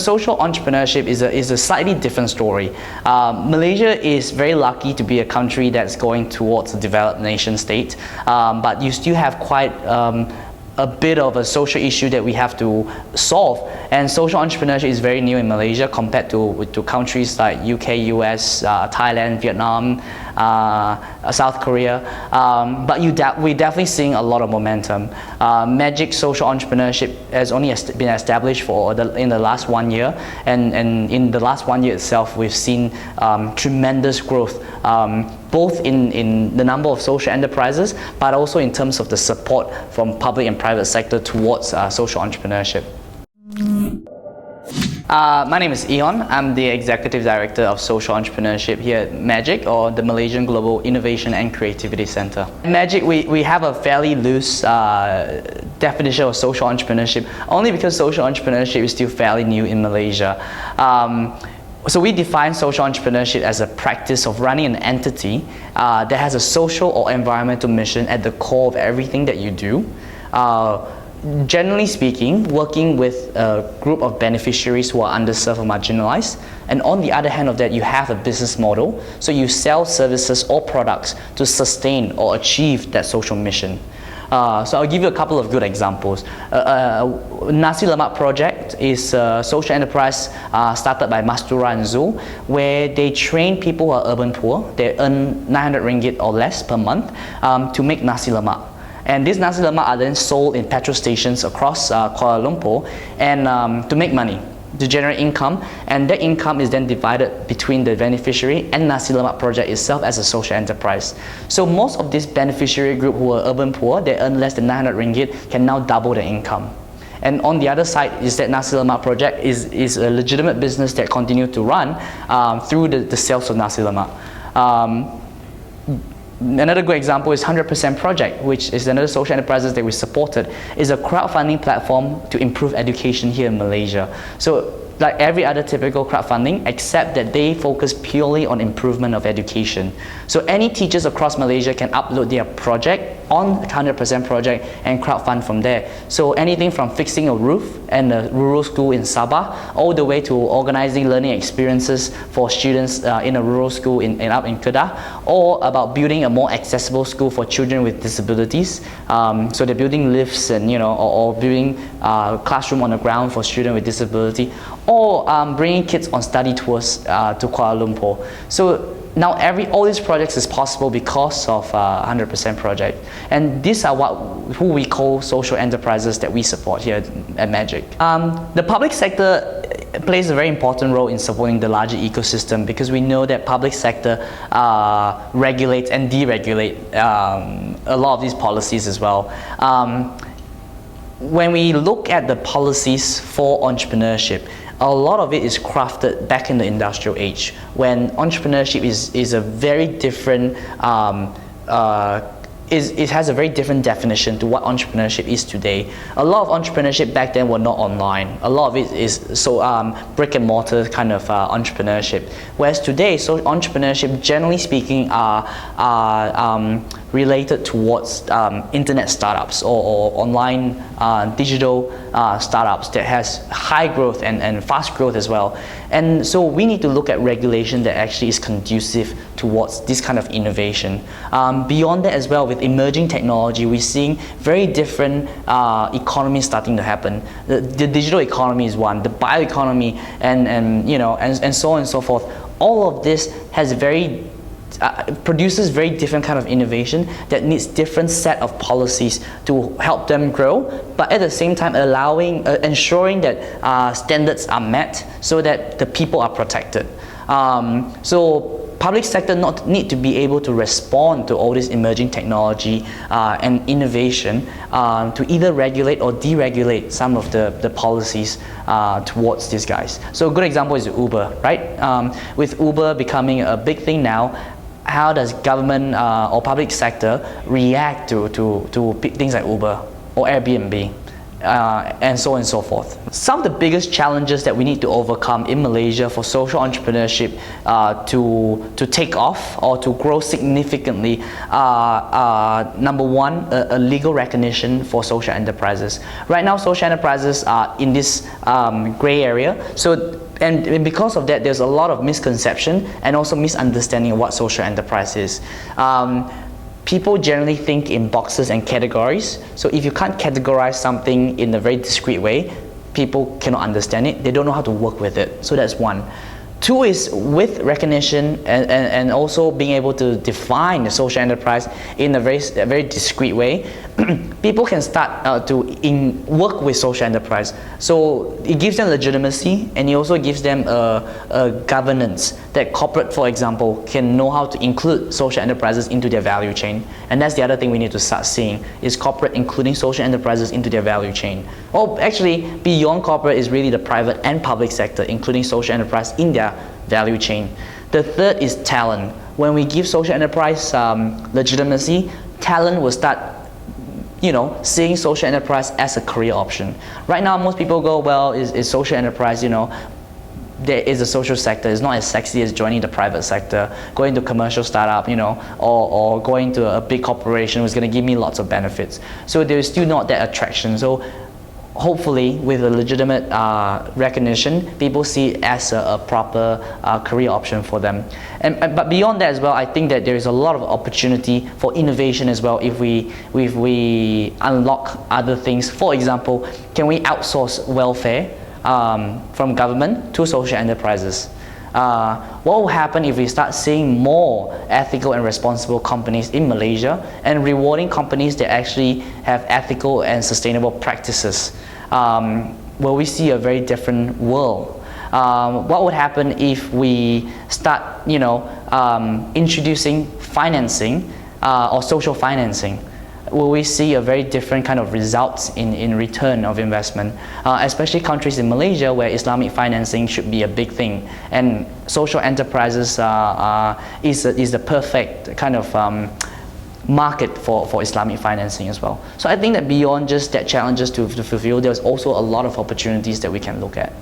social entrepreneurship is a slightly different story. Malaysia is very lucky to be a country that's going towards a developed nation state, but you still have quite a bit of a social issue that we have to solve, and social entrepreneurship is very new in Malaysia compared to countries like UK, US, Thailand, Vietnam, South Korea, but we're definitely seeing a lot of momentum. MaGIC social entrepreneurship has only been established in the last 1 year, and in the last 1 year itself we've seen tremendous growth, both in the number of social enterprises, but also in terms of the support from public and private sector towards social entrepreneurship. My name is Ehon. I'm the Executive Director of Social Entrepreneurship here at MaGIC, or the Malaysian Global Innovation and Creativity Center. At MaGIC, we have a fairly loose definition of social entrepreneurship, only because social entrepreneurship is still fairly new in Malaysia. So we define social entrepreneurship as a practice of running an entity that has a social or environmental mission at the core of everything that you do. Generally speaking, working with a group of beneficiaries who are underserved or marginalized, and on the other hand of that, you have a business model, so you sell services or products to sustain or achieve that social mission. So I'll give you a couple of good examples. Nasi lemak project is a social enterprise started by Mastura and Zul, where they train people who are urban poor. They earn 900 ringgit or less per month to make nasi lemak. And these nasi lemak are then sold in petrol stations across Kuala Lumpur, and to make money, to generate income, and that income is then divided between the beneficiary and Nasi Lemak project itself as a social enterprise. So most of this beneficiary group who are urban poor, they earn less than 900 ringgit, can now double their income. And on the other side is that Nasi Lemak project is a legitimate business that continue to run through the sales of Nasi Lemak. Another good example is 100% Project, which is another social enterprises that we supported. Is a crowdfunding platform to improve education here in Malaysia. So like every other typical crowdfunding, except that they focus purely on improvement of education. So any teachers across Malaysia can upload their project on 100% Project and crowdfund from there. So anything from fixing a roof in a rural school in Sabah, all the way to organizing learning experiences for students in a rural school up in Kedah, or about building a more accessible school for children with disabilities. So they're building lifts and or building classroom on the ground for students with disability, or bringing kids on study tours to Kuala Lumpur. So now all these projects is possible because of 100% Project, and these are who we call social enterprises that we support here at MaGIC. The public sector plays a very important role in supporting the larger ecosystem, because we know that public sector regulates and deregulates a lot of these policies as well. When we look at the policies for entrepreneurship, a lot of it is crafted back in the industrial age, when entrepreneurship is a very different it has a very different definition to what entrepreneurship is today. A lot of entrepreneurship back then were not online. A lot of it is brick and mortar kind of entrepreneurship. Whereas today, so entrepreneurship, generally speaking, are related towards internet startups or online digital startups that has high growth and fast growth as well. And so we need to look at regulation that actually is conducive towards this kind of innovation. Beyond that as well, with emerging technology, we're seeing very different economies starting to happen. The digital economy is one, the bioeconomy, and so on and so forth. All of this has produces very different kind of innovation that needs different set of policies to help them grow, but at the same time ensuring that standards are met so that the people are protected. So public sector need to be able to respond to all this emerging technology and innovation to either regulate or deregulate some of the policies towards these guys. So a good example is Uber, right? With Uber becoming a big thing now, how does government or public sector react to things like Uber or Airbnb? and so on and so forth. Some of the biggest challenges that we need to overcome in Malaysia for social entrepreneurship to take off or to grow significantly are number one, a legal recognition for social enterprises. Right now, social enterprises are in this gray area. And because of that, there's a lot of misconception and also misunderstanding of what social enterprise is. People generally think in boxes and categories. So if you can't categorize something in a very discrete way, people cannot understand it. They don't know how to work with it. So that's one. Two is with recognition and also being able to define the social enterprise in a very discrete way, people can start to work with social enterprise. So it gives them legitimacy, and it also gives them a governance that corporate, for example, can know how to include social enterprises into their value chain. And that's the other thing we need to start seeing, is corporate including social enterprises into their value chain. Or actually, beyond corporate is really the private and public sector, including social enterprise in their value chain. The third is talent. When we give social enterprise legitimacy, talent will start seeing social enterprise as a career option. Right now, most people go, well, is social enterprise, there is a social sector. It's not as sexy as joining the private sector, going to commercial startup, or going to a big corporation who's going to give me lots of benefits. So there is still not that attraction. So hopefully, with a legitimate recognition, people see it as a proper career option for them. But beyond that as well, I think that there is a lot of opportunity for innovation as well if we unlock other things. For example, can we outsource welfare from government to social enterprises? What will happen if we start seeing more ethical and responsible companies in Malaysia and rewarding companies that actually have ethical and sustainable practices? Will we see a very different world? What would happen if we start, introducing financing or social financing? Will we see a very different kind of results in return of investment, especially countries in Malaysia where Islamic financing should be a big thing, and social enterprises is the perfect kind of market for Islamic financing as well. So I think that beyond just that challenges to fulfill, there's also a lot of opportunities that we can look at.